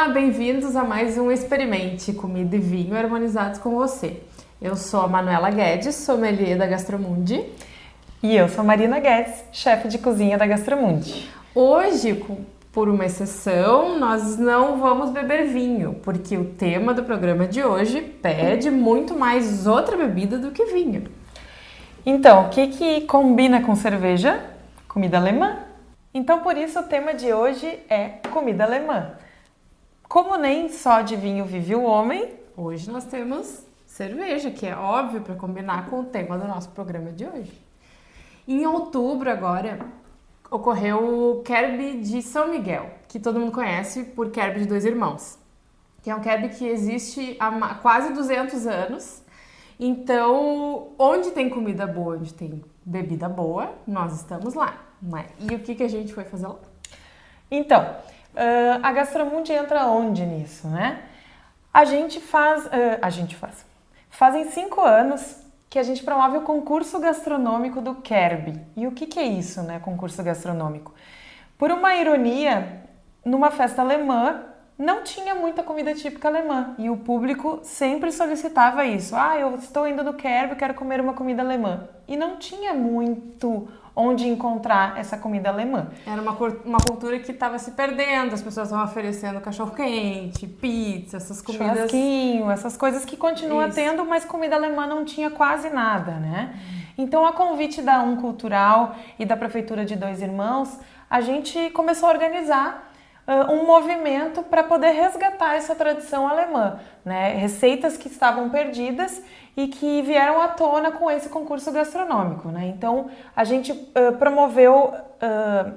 Olá, bem-vindos a mais um Experimente Comida e Vinho harmonizados com você. Eu sou a Manuela Guedes, sommelier da Gastromundi. E eu sou a Marina Guedes, chefe de cozinha da Gastromundi. Hoje, por uma exceção, nós não vamos beber vinho, porque o tema do programa de hoje pede muito mais outra bebida do que vinho. Então, o que combina com cerveja? Comida alemã. Então, por isso, o tema de hoje é comida alemã. Como nem só de vinho vive o homem, hoje nós temos cerveja, que é óbvio para combinar com o tema do nosso programa de hoje. Em outubro agora, ocorreu o Kerb de São Miguel, que todo mundo conhece por Kerb de Dois Irmãos, que é um Kerb que existe há quase 200 anos. Então, onde tem comida boa, onde tem bebida boa, nós estamos lá. E o que a gente foi fazer lá? Então, a Gastromundi entra onde nisso, né? Fazem 5 anos que a gente promove o concurso gastronômico do Kerb. E o que é isso, né, concurso gastronômico? Por uma ironia, numa festa alemã, não tinha muita comida típica alemã. E o público sempre solicitava isso. Eu estou indo no Kerb, quero comer uma comida alemã. E não tinha muito onde encontrar essa comida alemã. Era uma cultura que estava se perdendo, as pessoas estavam oferecendo cachorro-quente, pizza, essas comidas... Churrasquinho, essas coisas que continua tendo, mas comida alemã não tinha quase nada, né? Então, a convite da Cultural e da Prefeitura de Dois Irmãos, a gente começou a organizar um movimento para poder resgatar essa tradição alemã, né? Receitas que estavam perdidas e que vieram à tona com esse concurso gastronômico, né? Então, a gente promoveu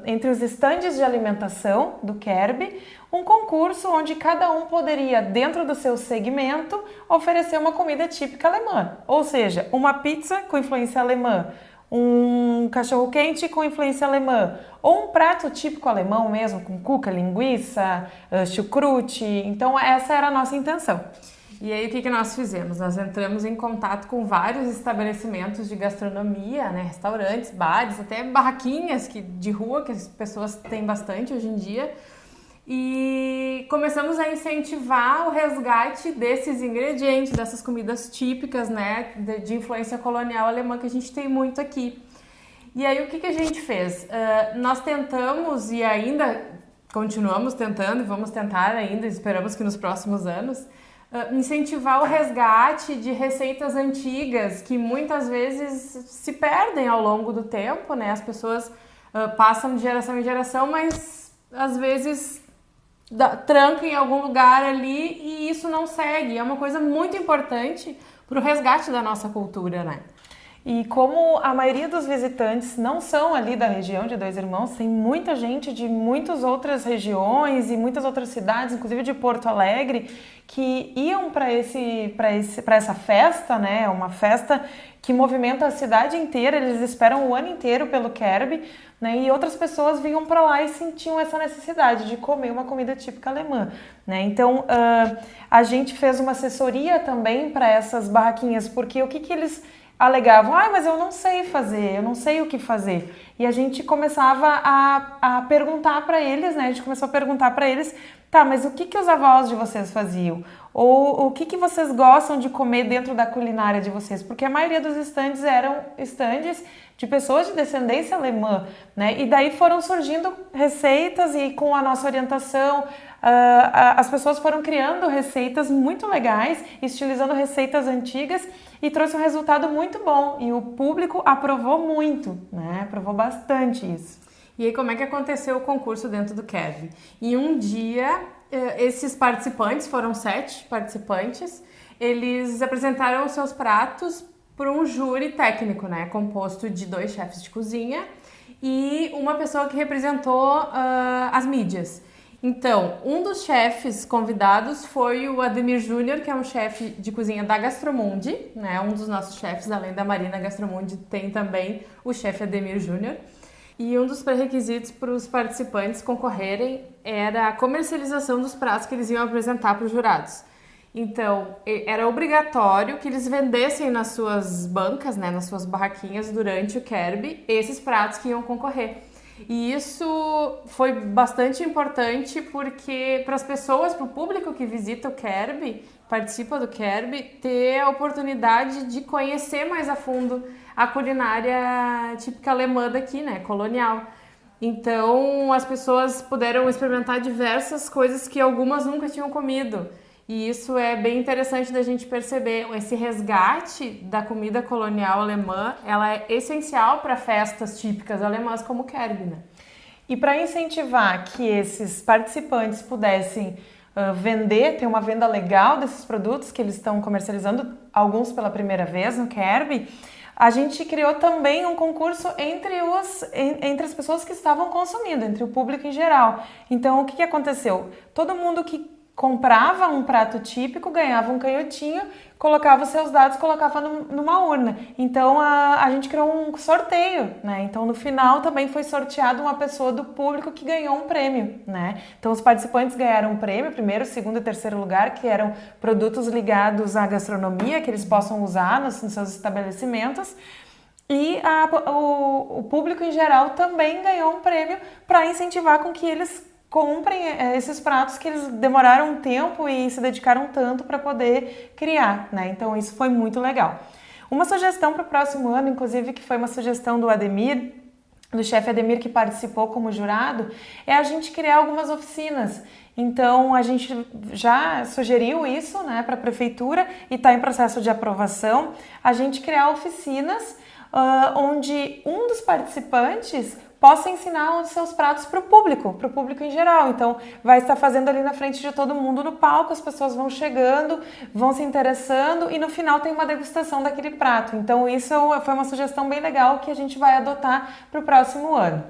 entre os estandes de alimentação do Kerb um concurso onde cada um poderia, dentro do seu segmento, oferecer uma comida típica alemã, ou seja, uma pizza com influência alemã, um cachorro-quente com influência alemã, ou um prato típico alemão mesmo, com cuca, linguiça, chucrute. Então, essa era a nossa intenção. E aí, o que nós fizemos? Nós entramos em contato com vários estabelecimentos de gastronomia, né? Restaurantes, bares, até barraquinhas de rua, que as pessoas têm bastante hoje em dia. E começamos a incentivar o resgate desses ingredientes, dessas comidas típicas, né, de influência colonial alemã que a gente tem muito aqui. E aí o que a gente fez? Nós tentamos e ainda continuamos tentando, e vamos tentar ainda, esperamos que nos próximos anos, incentivar o resgate de receitas antigas que muitas vezes se perdem ao longo do tempo, né? As pessoas passam de geração em geração, mas às vezes tranca em algum lugar ali e isso não segue. É uma coisa muito importante para o resgate da nossa cultura, né? E como a maioria dos visitantes não são ali da região de Dois Irmãos, tem muita gente de muitas outras regiões e muitas outras cidades, inclusive de Porto Alegre, que iam para essa festa, né? Uma festa que movimenta a cidade inteira, eles esperam o ano inteiro pelo Kerb, né? E outras pessoas vinham para lá e sentiam essa necessidade de comer uma comida típica alemã, né? Então, a gente fez uma assessoria também para essas barraquinhas, porque o que eles alegavam? Mas eu não sei fazer, eu não sei o que fazer. E a gente começava a perguntar para eles, né? A gente começou a perguntar para eles, mas o que os avós de vocês faziam? Ou o que vocês gostam de comer dentro da culinária de vocês? Porque a maioria dos estandes eram estandes de pessoas de descendência alemã, né? E daí foram surgindo receitas e com a nossa orientação, as pessoas foram criando receitas muito legais, estilizando receitas antigas e trouxe um resultado muito bom. E o público aprovou muito, né? Aprovou bastante isso. E aí, como é que aconteceu o concurso dentro do Kerb? Em um dia, esses participantes, foram 7 participantes, eles apresentaram os seus pratos para um júri técnico, né? Composto de 2 chefes de cozinha e uma pessoa que representou as mídias. Então, um dos chefes convidados foi o Ademir Júnior, que é um chefe de cozinha da Gastromundi, né? Um dos nossos chefes, além da Marina Gastromundi, tem também o chefe Ademir Júnior. E um dos pré-requisitos para os participantes concorrerem era a comercialização dos pratos que eles iam apresentar para os jurados. Então, era obrigatório que eles vendessem nas suas bancas, né, nas suas barraquinhas durante o Kerb, esses pratos que iam concorrer. E isso foi bastante importante porque para as pessoas, para o público que visita o Kerb, participa do Kerb, ter a oportunidade de conhecer mais a fundo a culinária típica alemã daqui, né, colonial. Então as pessoas puderam experimentar diversas coisas que algumas nunca tinham comido. E isso é bem interessante da gente perceber. Esse resgate da comida colonial alemã, ela é essencial para festas típicas alemãs como o Kerb, né? E para incentivar que esses participantes pudessem vender, ter uma venda legal desses produtos que eles estão comercializando, alguns pela primeira vez no Kerb, a gente criou também um concurso entre as pessoas que estavam consumindo, entre o público em geral. Então, o que aconteceu? Todo mundo que comprava um prato típico, ganhava um canhotinho, colocava os seus dados, colocava numa urna. Então a gente criou um sorteio, né? Então no final também foi sorteado uma pessoa do público que ganhou um prêmio, né? Então os participantes ganharam um prêmio, primeiro, segundo e terceiro lugar, que eram produtos ligados à gastronomia, que eles possam usar nos seus estabelecimentos. E o público em geral também ganhou um prêmio para incentivar com que eles comprem esses pratos que eles demoraram um tempo e se dedicaram tanto para poder criar, né? Então isso foi muito legal. Uma sugestão para o próximo ano, inclusive, que foi uma sugestão do Ademir, do chefe Ademir, que participou como jurado, é a gente criar algumas oficinas. Então a gente já sugeriu isso, né, para a prefeitura e está em processo de aprovação, a gente criar oficinas onde um dos participantes possa ensinar os seus pratos para o público em geral. Então, vai estar fazendo ali na frente de todo mundo no palco, as pessoas vão chegando, vão se interessando e no final tem uma degustação daquele prato. Então, isso foi uma sugestão bem legal que a gente vai adotar para o próximo ano.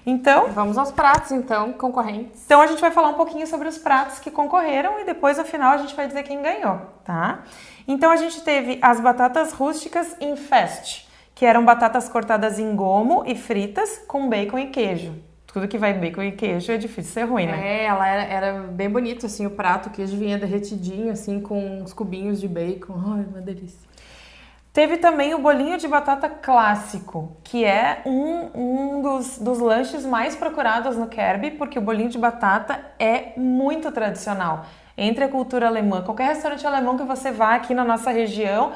Então, vamos aos pratos, então, concorrentes. Então, a gente vai falar um pouquinho sobre os pratos que concorreram e depois, no final, a gente vai dizer quem ganhou, tá? Então, a gente teve as batatas rústicas Infest, que eram batatas cortadas em gomo e fritas com bacon e queijo. Tudo que vai bacon e queijo é difícil ser ruim, né? Ela era bem bonito, assim, o prato, o queijo vinha derretidinho, assim, com uns cubinhos de bacon. Ai, uma delícia. Teve também o bolinho de batata clássico, que é um dos lanches mais procurados no Kerb, porque o bolinho de batata é muito tradicional. Entre a cultura alemã, qualquer restaurante alemão que você vá aqui na nossa região,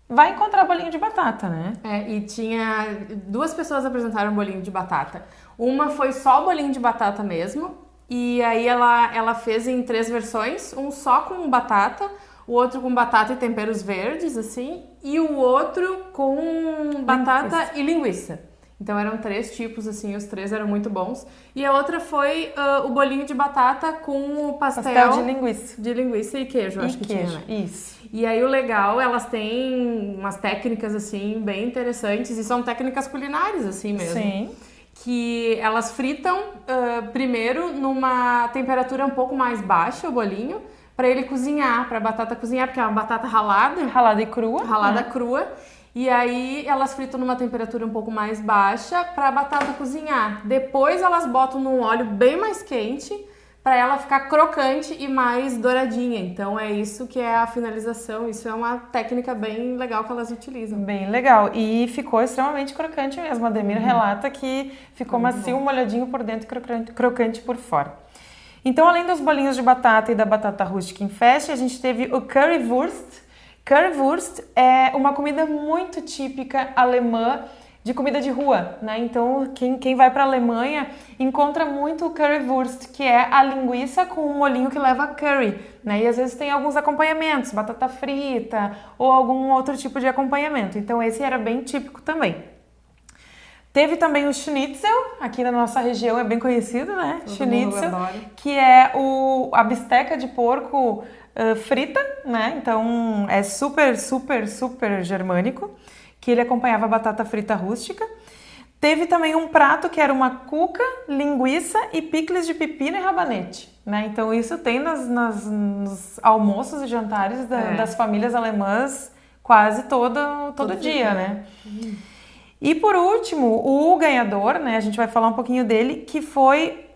vai encontrar bolinho de batata, né? E tinha... 2 pessoas apresentaram bolinho de batata. Uma foi só bolinho de batata mesmo, e aí ela fez em 3 versões, um só com batata, o outro com batata e temperos verdes, assim, e o outro com batata e linguiça. Então eram 3 tipos, assim, os 3 eram muito bons. E a outra foi o bolinho de batata com o pastel de linguiça e queijo, acho que queijo, tinha, né? Isso. E aí o legal, elas têm umas técnicas, assim, bem interessantes, e são técnicas culinárias, assim mesmo. Sim. Que elas fritam primeiro numa temperatura um pouco mais baixa o bolinho, para ele cozinhar, para a batata cozinhar, porque é uma batata ralada. Ralada e crua. Ralada crua. E aí elas fritam numa temperatura um pouco mais baixa para a batata cozinhar. Depois elas botam num óleo bem mais quente para ela ficar crocante e mais douradinha. Então é isso que é a finalização. Isso é uma técnica bem legal que elas utilizam. Bem legal. E ficou extremamente crocante mesmo. A Ademir relata que ficou macio, molhadinho por dentro e crocante por fora. Então, além dos bolinhos de batata e da batata rústica em festa, a gente teve o Currywurst. Currywurst é uma comida muito típica alemã, de comida de rua, né? Então, quem vai para a Alemanha encontra muito o Currywurst, que é a linguiça com um molhinho que leva curry, né? E às vezes tem alguns acompanhamentos, batata frita ou algum outro tipo de acompanhamento. Então, esse era bem típico também. Teve também o Schnitzel, aqui na nossa região é bem conhecido, né? Schnitzel, que é a bisteca de porco frita, né? Então é super, super, super germânico, que ele acompanhava batata frita rústica. Teve também um prato que era uma cuca, linguiça e picles de pepino e rabanete, né? Então isso tem nos almoços e jantares das famílias alemãs quase todo dia, né? E por último, o ganhador, né, a gente vai falar um pouquinho dele, que foi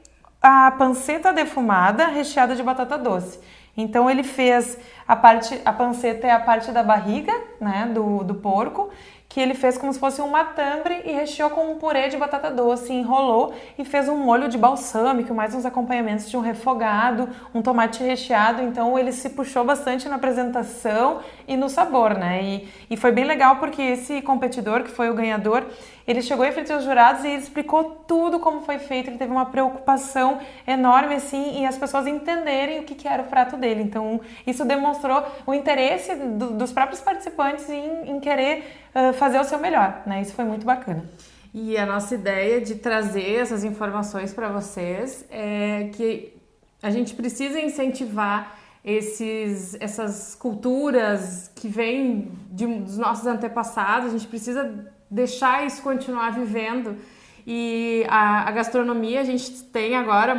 a panceta defumada recheada de batata doce. Então ele fez a panceta é a parte da barriga, né, do porco, que ele fez como se fosse um matambre e recheou com um purê de batata doce, enrolou e fez um molho de balsâmico, mais uns acompanhamentos de um refogado, um tomate recheado. Então ele se puxou bastante na apresentação e no sabor, né? E foi bem legal porque esse competidor, que foi o ganhador, ele chegou em frente aos jurados e ele explicou tudo como foi feito. Ele teve uma preocupação enorme, assim, em as pessoas entenderem o que era o prato dele. Então, isso demonstrou o interesse dos próprios participantes em querer fazer o seu melhor, né? Isso foi muito bacana. E a nossa ideia de trazer essas informações para vocês é que a gente precisa incentivar essas culturas que vêm dos nossos antepassados. A gente precisa deixar isso continuar vivendo. E a gastronomia, a gente tem agora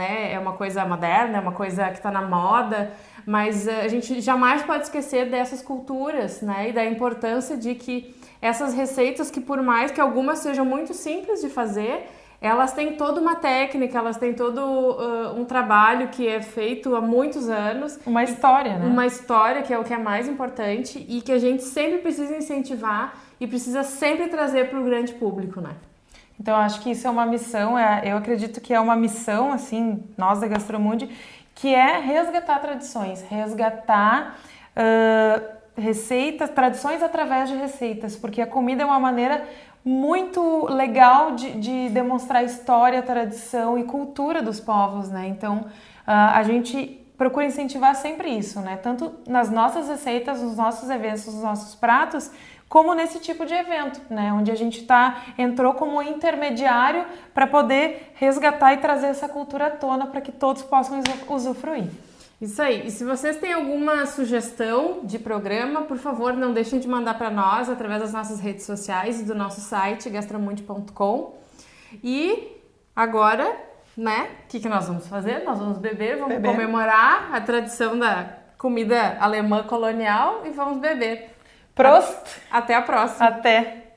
é uma coisa moderna, é uma coisa que está na moda, mas a gente jamais pode esquecer dessas culturas, né? E da importância de que essas receitas, que por mais que algumas sejam muito simples de fazer, elas têm toda uma técnica, elas têm todo um trabalho que é feito há muitos anos. Uma história, né? Uma história, que é o que é mais importante e que a gente sempre precisa incentivar e precisa sempre trazer para o grande público, né? Então, eu acho que isso é uma missão, eu acredito que é uma missão, assim, nós da Gastromundi, que é resgatar tradições, resgatar receitas, tradições através de receitas, porque a comida é uma maneira muito legal de demonstrar história, tradição e cultura dos povos, né? Então, a gente procura incentivar sempre isso, né? Tanto nas nossas receitas, nos nossos eventos, nos nossos pratos, como nesse tipo de evento, né? Onde a gente entrou como intermediário para poder resgatar e trazer essa cultura à tona para que todos possam usufruir. Isso aí. E se vocês têm alguma sugestão de programa, por favor, não deixem de mandar para nós através das nossas redes sociais e do nosso site gastromundi.com. E agora, né? O que nós vamos fazer? Nós vamos beber, vamos comemorar a tradição da comida alemã colonial e vamos beber. Prost! Até a próxima. Até!